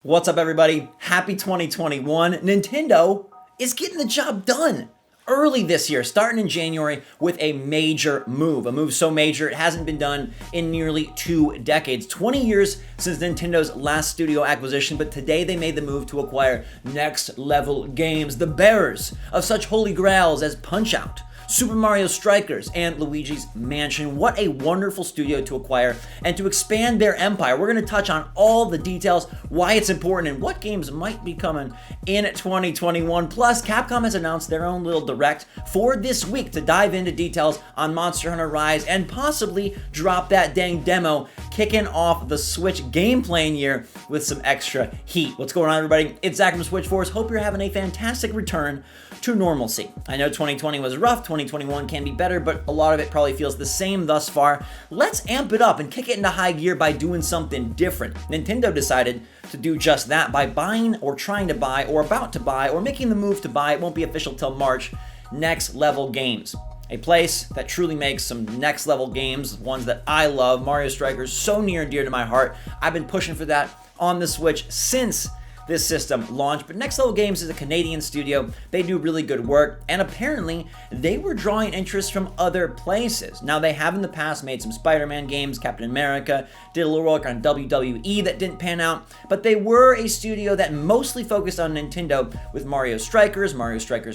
What's up, everybody? Happy 2021. Nintendo is getting the job done early this year, starting in January with a major move. A move so major it hasn't been done in nearly 2 decades. 20 years since Nintendo's last studio acquisition, but today they made the move to acquire next level games, the bearers of such holy grails as Punch-Out!, Super Mario Strikers, and Luigi's Mansion. What a wonderful studio to acquire and to expand their empire. We're going to touch on all the details, why it's important, and what games might be coming in 2021. Plus, Capcom has announced their own little direct for this week to dive into details on Monster Hunter Rise and possibly drop that dang demo, kicking off the Switch game playing year with some extra heat. What's going on, everybody? It's Zach from SwitchForce. Hope you're having a fantastic return to normalcy. I know 2020 was rough, 2021 can be better, but a lot of it probably feels the same thus far. Let's amp it up and kick it into high gear by doing something different. Nintendo decided to do just that by buying or trying to buy or about to buy or making the move to buy, it won't be official till March, Next Level Games. A place that truly makes some next level games, ones that I love. Mario Strikers, so near and dear to my heart. I've been pushing for that on the Switch since this system launched, but Next Level Games is a Canadian studio. They do really good work, and apparently they were drawing interest from other places. Now, they have in the past made some Spider-Man games, Captain America, did a little work on WWE that didn't pan out, but they were a studio that mostly focused on Nintendo with Mario Strikers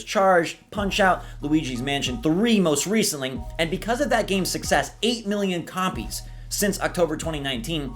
Charged, Punch-Out!, Luigi's Mansion 3 most recently, and because of that game's success, 8 million copies since October 2019,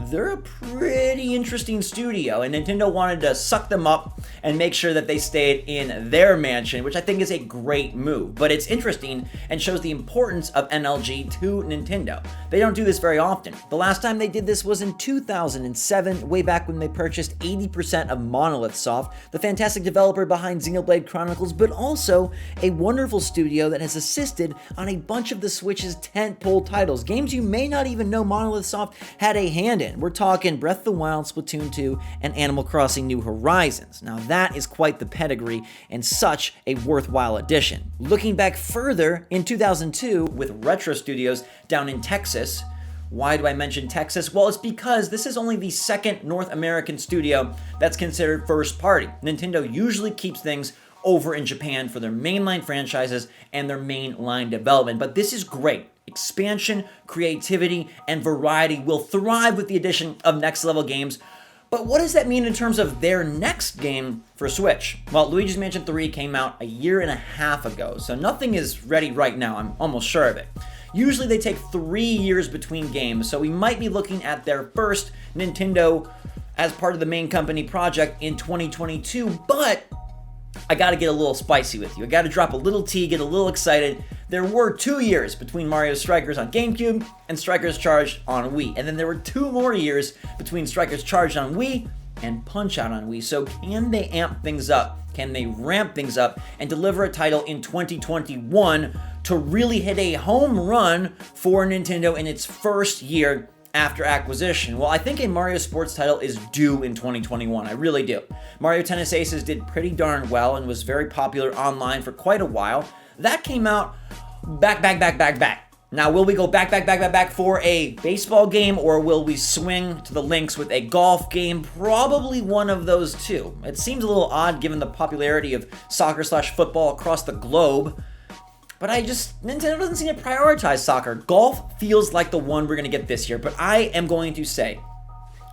they're a pretty interesting studio, and Nintendo wanted to suck them up and make sure that they stayed in their mansion, which I think is a great move. But it's interesting and shows the importance of NLG to Nintendo. They don't do this very often. The last time they did this was in 2007, way back when they purchased 80% of Monolith Soft, the fantastic developer behind Xenoblade Chronicles, but also a wonderful studio that has assisted on a bunch of the Switch's tentpole titles, games you may not even know Monolith Soft had a hand in. We're talking Breath of the Wild, Splatoon 2, and Animal Crossing New Horizons. Now that is quite the pedigree and such a worthwhile addition. Looking back further, in 2002, with Retro Studios down in Texas. Why do I mention Texas? Well, it's because this is only the second North American studio that's considered first party. Nintendo usually keeps things over in Japan for their mainline franchises and their mainline development, but this is great. Expansion, creativity, and variety will thrive with the addition of Next Level Games. But what does that mean in terms of their next game for Switch? Well, Luigi's Mansion 3 came out a year and a half ago, so nothing is ready right now, I'm almost sure of it. Usually they take 3 years between games, so we might be looking at their first Nintendo as part of the main company project in 2022, but I gotta get a little spicy with you. I gotta drop a little tea, get a little excited. There were 2 years between Mario Strikers on GameCube and Strikers Charged on Wii. And then there were 2 more years between Strikers Charged on Wii and Punch-Out! On Wii. So can they amp things up? Can they ramp things up and deliver a title in 2021 to really hit a home run for Nintendo in its first year after acquisition? Well, I think a Mario sports title is due in 2021. I really do. Mario Tennis Aces did pretty darn well and was very popular online for quite a while. That came out back. Now, will we go back for a baseball game, or will we swing to the links with a golf game? Probably one of those two. It seems a little odd given the popularity of soccer/football across the globe. But Nintendo doesn't seem to prioritize soccer. Golf feels like the one we're going to get this year. But I am going to say,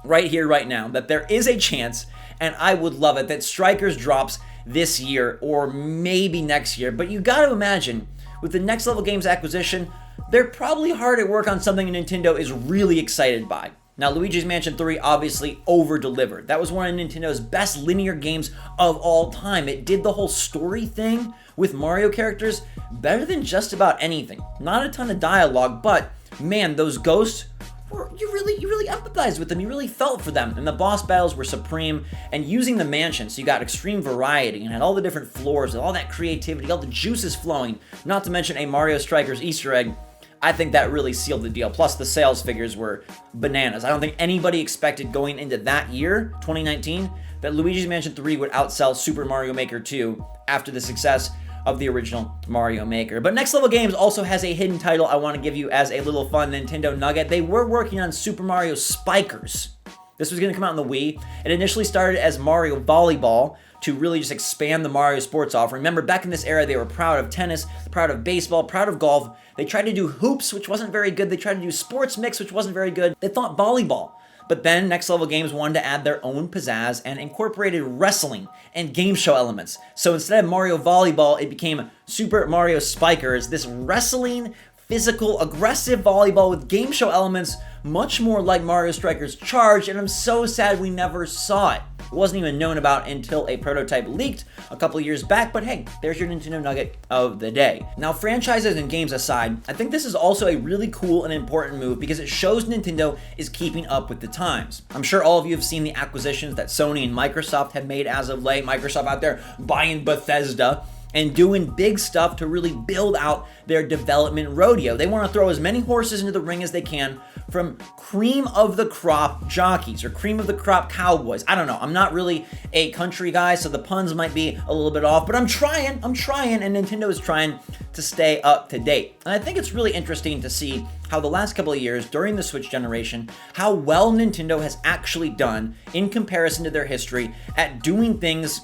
right here, right now, that there is a chance, and I would love it, that Strikers drops this year or maybe next year. But you got to imagine, with the Next Level Games acquisition, they're probably hard at work on something Nintendo is really excited by. Now, Luigi's Mansion 3 obviously over-delivered. That was one of Nintendo's best linear games of all time. It did the whole story thing with Mario characters better than just about anything. Not a ton of dialogue, but man, those ghosts, you really empathized with them. You really felt for them. And the boss battles were supreme. And using the mansion, so you got extreme variety and had all the different floors and all that creativity, all the juices flowing, not to mention a Mario Strikers Easter egg. I think that really sealed the deal. Plus, the sales figures were bananas. I don't think anybody expected going into that year, 2019, that Luigi's Mansion 3 would outsell Super Mario Maker 2 after the success of the original Mario Maker. But Next Level Games also has a hidden title I want to give you as a little fun Nintendo nugget. They were working on Super Mario Spikers. This was going to come out on the Wii. It initially started as Mario Volleyball to really just expand the Mario Sports offering. Remember, back in this era, they were proud of tennis, proud of baseball, proud of golf. They tried to do hoops, which wasn't very good. They tried to do sports mix, which wasn't very good. They thought volleyball. But then Next Level Games wanted to add their own pizzazz and incorporated wrestling and game show elements. So instead of Mario Volleyball, it became Super Mario Spikers, this wrestling, physical, aggressive volleyball with game show elements, much more like Mario Strikers Charge, and I'm so sad we never saw it. It wasn't even known about until a prototype leaked a couple years back, but hey, there's your Nintendo nugget of the day. Now, franchises and games aside, I think this is also a really cool and important move because it shows Nintendo is keeping up with the times. I'm sure all of you have seen the acquisitions that Sony and Microsoft have made as of late. Microsoft out there buying Bethesda and doing big stuff to really build out their development rodeo. They want to throw as many horses into the ring as they can, from cream of the crop jockeys or cream of the crop cowboys. I don't know. I'm not really a country guy, so the puns might be a little bit off, but I'm trying, and Nintendo is trying to stay up to date. And I think it's really interesting to see how the last couple of years during the Switch generation, how well Nintendo has actually done in comparison to their history at doing things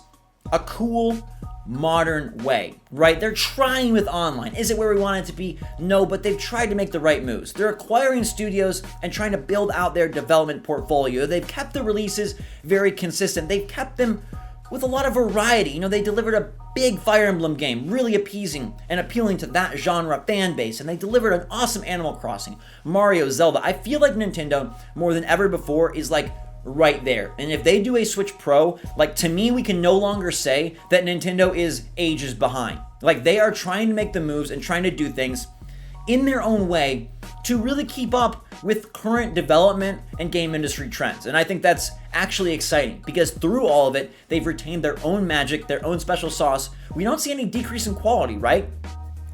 a cool, modern way, right? They're trying with online. Is it where we want it to be? No, but they've tried to make the right moves. They're acquiring studios and trying to build out their development portfolio. They've kept the releases very consistent. They've kept them with a lot of variety. You know, they delivered a big Fire Emblem game, really appeasing and appealing to that genre fan base, and they delivered an awesome Animal Crossing, Mario, Zelda. I feel like Nintendo, more than ever before, is like right there. And if they do a Switch Pro, like, to me, we can no longer say that Nintendo is ages behind. Like, they are trying to make the moves and trying to do things in their own way to really keep up with current development and game industry trends. And I think that's actually exciting because through all of it, they've retained their own magic, their own special sauce. We don't see any decrease in quality, right?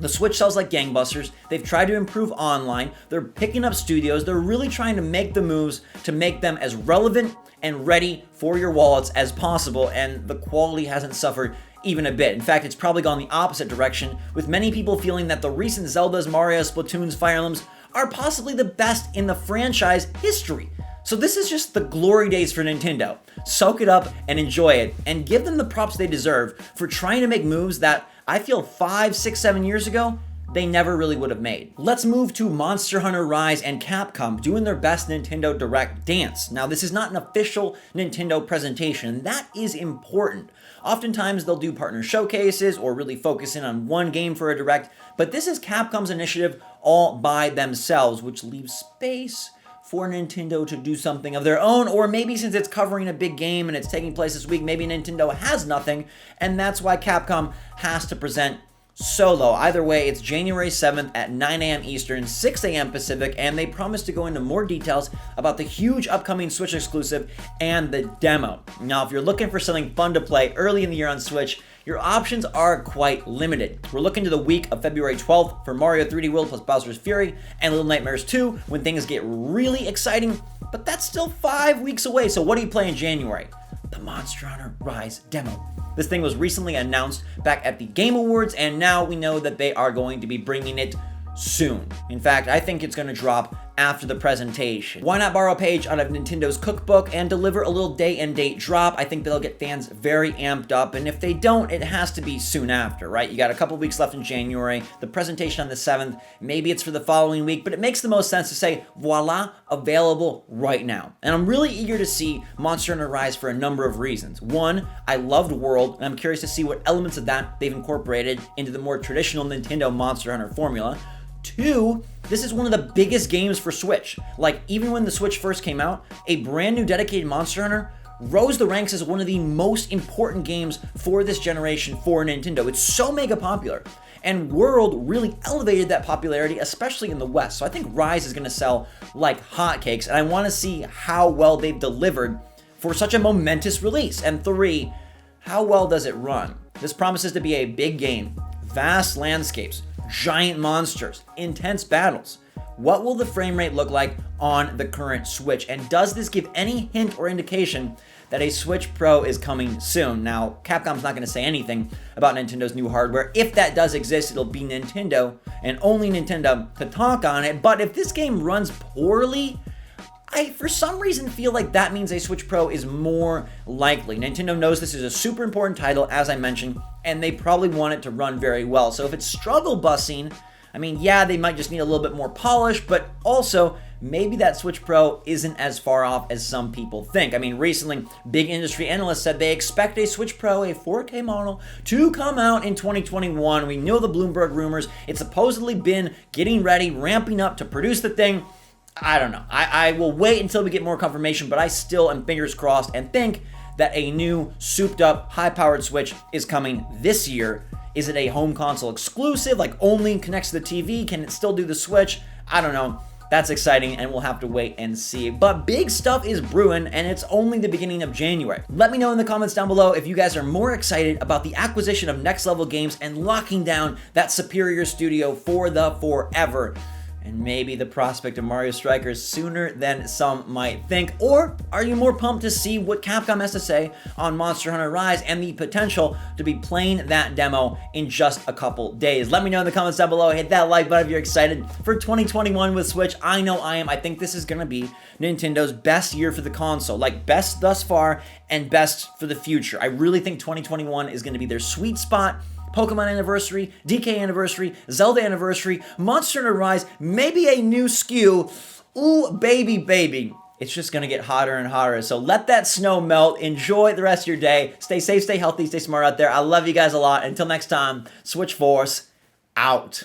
The Switch sells like gangbusters. They've tried to improve online. They're picking up studios. They're really trying to make the moves to make them as relevant and ready for your wallets as possible, and the quality hasn't suffered even a bit. In fact, it's probably gone the opposite direction, with many people feeling that the recent Zeldas, Marios, Splatoons, Fire Emblems are possibly the best in the franchise history. So this is just the glory days for Nintendo. Soak it up and enjoy it, and give them the props they deserve for trying to make moves that I feel 5, 6, 7 years ago, they never really would have made. Let's move to Monster Hunter Rise and Capcom doing their best Nintendo Direct dance. Now, this is not an official Nintendo presentation, and that is important. Oftentimes, they'll do partner showcases or really focus in on one game for a Direct, but this is Capcom's initiative all by themselves, which leaves space for Nintendo to do something of their own, or maybe since it's covering a big game and it's taking place this week, maybe Nintendo has nothing, and that's why Capcom has to present solo. Either way, it's January 7th at 9 a.m. Eastern, 6 a.m. Pacific, and they promise to go into more details about the huge upcoming Switch exclusive and the demo. Now, if you're looking for something fun to play early in the year on Switch, your options are quite limited. We're looking to the week of February 12th for Mario 3D World plus Bowser's Fury and Little Nightmares 2 when things get really exciting, but that's still 5 weeks away, so what do you play in January? The Monster Hunter Rise demo. This thing was recently announced back at the Game Awards, and now we know that they are going to be bringing it soon. In fact, I think it's going to drop after the presentation. Why not borrow a page out of Nintendo's cookbook and deliver a little day and date drop? I think that'll get fans very amped up, and if they don't, it has to be soon after, right? You got a couple weeks left in January, the presentation on the 7th, maybe it's for the following week, but it makes the most sense to say, voila, available right now. And I'm really eager to see Monster Hunter Rise for a number of reasons. One, I loved World, and I'm curious to see what elements of that they've incorporated into the more traditional Nintendo Monster Hunter formula. Two, this is one of the biggest games for Switch. Like, even when the Switch first came out, a brand new dedicated Monster Hunter rose the ranks as one of the most important games for this generation for Nintendo. It's so mega popular. And World really elevated that popularity, especially in the West. So I think Rise is going to sell like hotcakes, and I want to see how well they've delivered for such a momentous release. And three, how well does it run? This promises to be a big game, vast landscapes, giant monsters, intense battles. What will the frame rate look like on the current Switch? And does this give any hint or indication that a Switch Pro is coming soon? Now, Capcom's not going to say anything about Nintendo's new hardware. If that does exist, it'll be Nintendo and only Nintendo to talk on it. But if this game runs poorly, I, for some reason, feel like that means a Switch Pro is more likely. Nintendo knows this is a super important title, as I mentioned, and they probably want it to run very well. So if it's struggle busing, I mean, yeah, they might just need a little bit more polish, but also maybe that Switch Pro isn't as far off as some people think. I mean, recently, big industry analysts said they expect a Switch Pro, a 4K model, to come out in 2021. We know the Bloomberg rumors. It's supposedly been getting ready, ramping up to produce the thing. I don't know. I will wait until we get more confirmation, but I still am fingers crossed and think that a new souped-up, high-powered Switch is coming this year. Is it a home console exclusive, like only connects to the TV? Can it still do the Switch? I don't know. That's exciting, and we'll have to wait and see. But big stuff is brewing, and it's only the beginning of January. Let me know in the comments down below if you guys are more excited about the acquisition of Next Level Games and locking down that superior studio for the forever. And maybe the prospect of Mario Strikers sooner than some might think. Or are you more pumped to see what Capcom has to say on Monster Hunter Rise and the potential to be playing that demo in just a couple days? Let me know in the comments down below. Hit that like button if you're excited for 2021 with Switch. I know I am. I think this is going to be Nintendo's best year for the console. Like, best thus far and best for the future. I really think 2021 is going to be their sweet spot. Pokemon Anniversary, DK Anniversary, Zelda Anniversary, Monster Hunter Rise, maybe a new SKU. Ooh, baby. It's just going to get hotter and hotter. So let that snow melt. Enjoy the rest of your day. Stay safe, stay healthy, stay smart out there. I love you guys a lot. Until next time, SwitchForce out.